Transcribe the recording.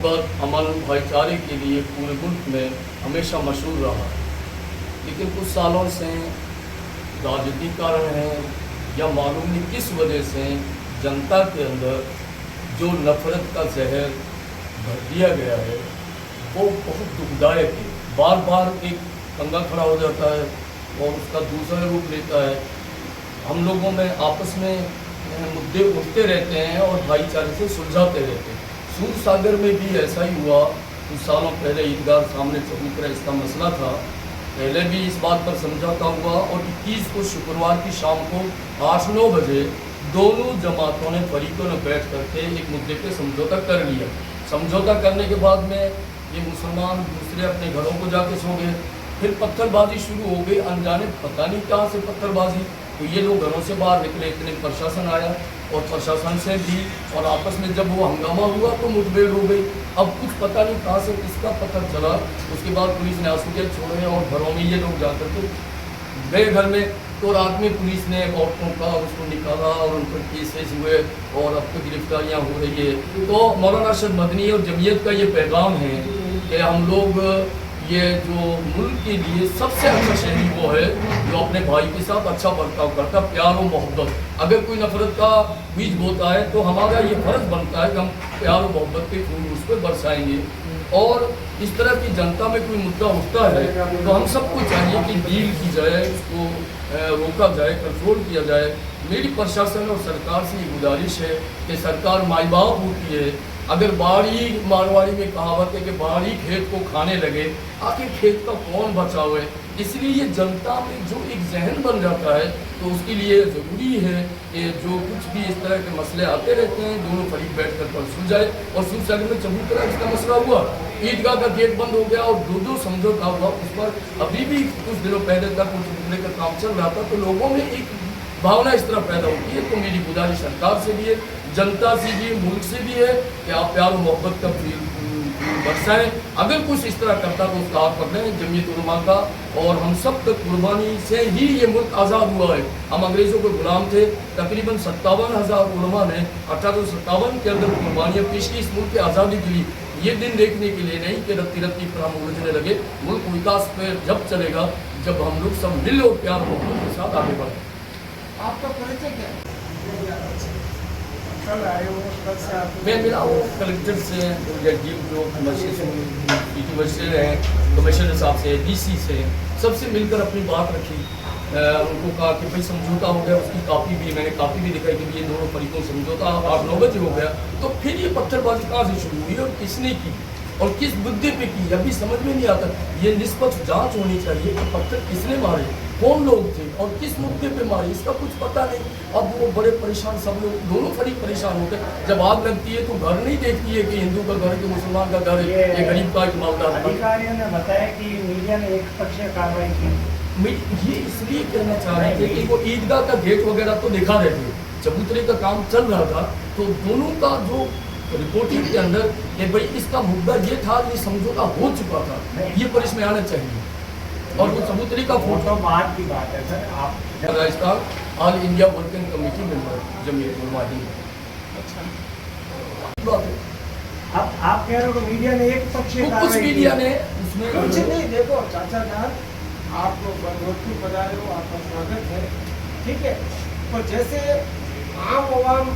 बात अमन भाईचारे के लिए पूरे मुल्क में हमेशा मशहूर रहा है, लेकिन कुछ सालों से राजनीतिक कारण हैं या मालूम नहीं किस वजह से जनता के अंदर जो नफरत का जहर भर दिया गया है वो बहुत दुखदायक है। बार बार एक पंगा खड़ा हो जाता है और उसका दूसरा रूप लेता है। हम लोगों में आपस में मुद्दे उठते रहते हैं और भाईचारे से सुलझाते रहते हैं। सूर सागर में भी ऐसा ही हुआ। कुछ सालों पहले ईदगाह सामने चबूतरा इसका मसला था। पहले भी इस बात पर समझौता हुआ और 21 को शुक्रवार की शाम को 8-9 बजे दोनों जमातों ने फरीकों ने बैठ करके एक मुद्दे पे समझौता कर लिया। समझौता करने के बाद में ये मुसलमान दूसरे अपने घरों को जाके सो गए। फिर पत्थरबाजी शुरू हो गई, अनजाने पता नहीं कहाँ से पत्थरबाजी। तो ये लोग घरों से बाहर निकले, इतने प्रशासन आया और प्रशासन से भी और आपस में जब वो हंगामा हुआ तो मुठभेड़ हो गई। अब कुछ पता नहीं कहाँ से किसका पता चला। उसके बाद पुलिस ने आंसू गैस छोड़े और घरों में ये लोग जाकर के गए घर में। तो रात में पुलिस ने औरतों का उसको निकाला और उन पर केसेस हुए और अब तो गिरफ्तारियाँ हो रही है। तो मौलाना अरशद मदनी और जमीयत का ये पैगाम है कि हम लोग ये जो मुल्क के लिए सबसे अच्छा शहरी वो है जो अपने भाई के साथ अच्छा बर्ताव करता, प्यार और मोहब्बत। अगर कोई नफरत का बीज बोता है तो हमारा ये फर्ज बनता है कि हम प्यार और मोहब्बत के फूल उस पर बरसाएंगे। और इस तरह की जनता में कोई मुद्दा उठता है तो हम सबको चाहिए कि डील की जाए, उसको रोका जाए, कंट्रोल किया जाए। मेरी प्रशासन और सरकार से ये गुजारिश है कि सरकार माई बाप होती है। अगर बाड़ी मारवाड़ी में कहावत है कि बाड़ी खेत को खाने लगे, आखिर खेत का कौन बचाव है। इसलिए ये जनता में जो एक जहन बन जाता है तो उसके लिए ज़रूरी है कि जो कुछ भी इस तरह के मसले आते रहते हैं दोनों फरीक बैठ कर सुलझाए। और सूर सागर में चबूतरा इसका मसला हुआ, ईदगाह का गेट बंद हो गया और दो समझौता हुआ। उस पर अभी भी कुछ दिनों पहले तक चबूतरे का काम चल रहा था। तो लोगों में एक भावना इस तरह पैदा होती है। तो मेरी गुजारिश सरकार से भी है, जनता से भी, मुल्क से भी है कि आप प्यार और मोहब्बत का बरसाएं। अगर कुछ इस तरह करता तो उसका हाथ पकड़ें जमीयत उलमा का। और हम सब तक कुर्बानी से ही ये मुल्क आज़ाद हुआ है। हम अंग्रेज़ों के गुलाम थे। तकरीबन 57,000 उलमा ने 1857 के अंदर कुर्बानियाँ पेश की इस मुल्क की आज़ादी के लिए। ये दिन देखने के लिए नहीं कि रत्ती रत्ती पर हम उलझने लगे। मुल्क विकास पर जब चलेगा जब हम लोग सब मिल और प्यार मोहब्बत के साथ आगे बढ़ें। आपका परिचय क्या है? मैं मिला हूँ कलेक्टर से, जो कमर्शियल हैं, कमिश्नर साहब से, DC से, सबसे मिलकर अपनी बात रखी। उनको कहा कि भाई समझौता हो गया, उसकी कापी भी मैंने कापी भी दिखाई कि ये दोनों फरीकों समझौता 8-9 बजे हो गया। तो फिर ये पत्थरबाजी कहाँ से शुरू हुई और किसने की और किस मुद्दे पे की, अभी समझ में नहीं आता। ये निष्पक्ष जांच होनी चाहिए कि पत्थर किसने मारे, कौन लोग थे और किस मुद्दे पे मारे, इसका कुछ पता नहीं। अब वो बड़े परेशान, सब लोग दोनों फरीक परेशान होते। जब आग लगती है तो घर नहीं देखती है कि हिंदू का घर है कि मुसलमान का घर है, ये गरीब का एक मामला है। अधिकारियों ने बताया कि मीडिया ने एक पक्षीय कार्रवाई की। ये इसलिए कहना चाह रहे थे कि वो ईदगाह का गेट वगैरह तो दिखा रहे थे, चबूतरे का काम चल रहा था। तो दोनों का जो रिपोर्टिंग के अंदर कि भाई इसका मुद्दा ये था, ये समझौता हो चुका था, ये पर इसमें आना चाहिए। और वो चबूतरे का फोटो बात की बात है सर। आप Rajasthan all India working committee member Jamiat Ulama Hind. अच्छा बात है। अब आप कह रहे हो मीडिया ने एक पक्षीय कुछ मीडिया ने उसमें कुछ नहीं। देखो चाचा जान, आप जोधपुर पधारे हो, आपका स्वागत है, ठीक है। तो जैसे आम आवाम